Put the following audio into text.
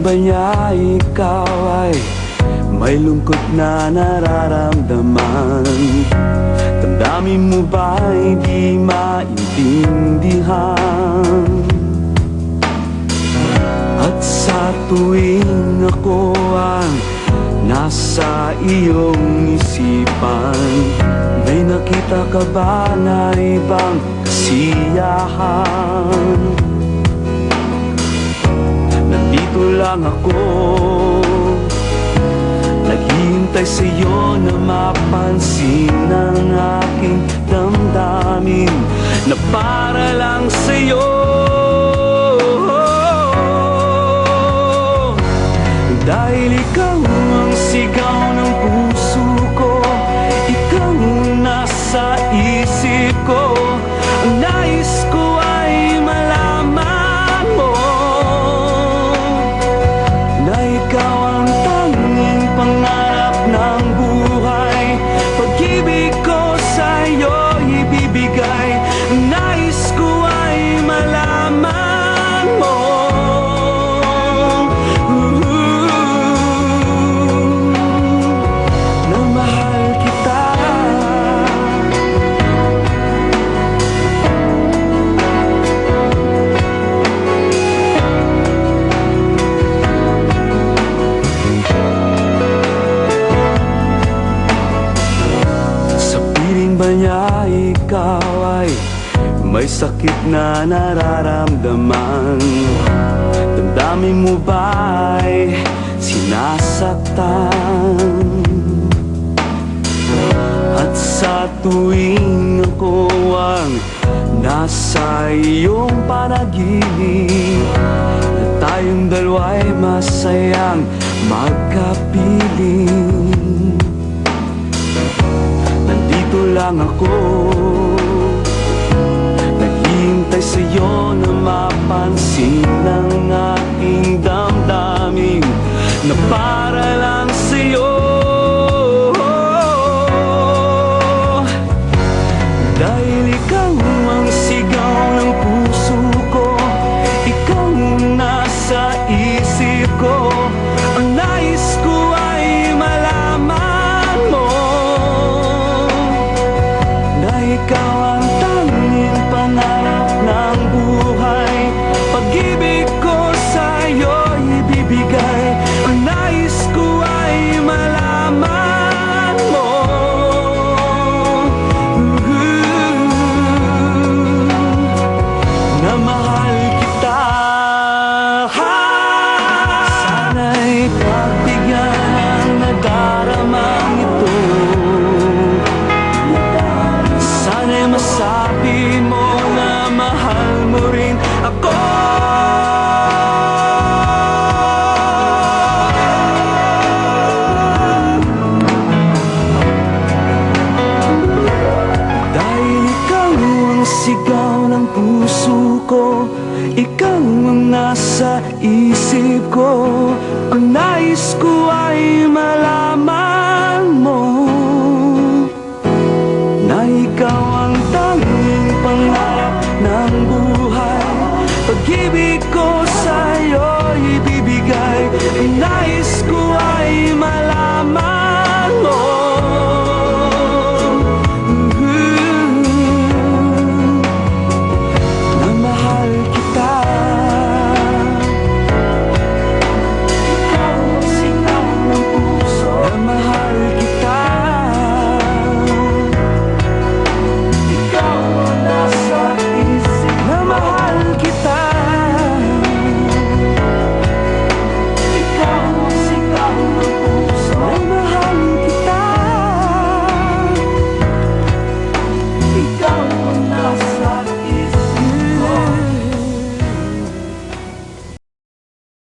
Ba niya ikaw ay may lungkot na nararamdaman? Damdamin mo ba hindi maintindihan? At sa tuwing ako ang nasa iyong isipan, may nakita ka ba na ibang kasiyahan? Nandito lang ako, naghihintay sa'yo na mapansin ang aking damdamin na para lang sa'yo. Dahil ikaw ang sigaw ng puso ko, ikaw ang nasa isip ko. Ang nais ko ay malaman mo na ikaw ang tanging pangarap ng buhay. Pag-ibig ko sa'yo ibibigay. Ang nais ko ay malaman mo na mahal kita. Sa piling ba niya ikaw ay may sakit na nararamdaman? Damdamin mo ba ay sinasaktan? At sa tuwing ako ang nasa iyong panaginip, na tayong dalawa'y masayang magkapiling, nandito lang ako, naghihintay sa'yo na mapansin ang aking damdamin na para lang sa'yo. Dahil ikaw ang sigaw ng puso ko, ikaw ang nasa isip ko. Ang nais ko ay malaman mo na ikaw ang tanging pangarap ng buhay. Pag-ibig ko sa'yo ibibigay. Ang nais ko ay malaman mo na mahal kita. Sana'y pagbigyan ang nadaramang ito. Sana'y masabi mo na mahal mo rin ako. Dahil ikaw ang sigaw ng puso ko, ikaw ang nasa isip ko. Ang nais ko ay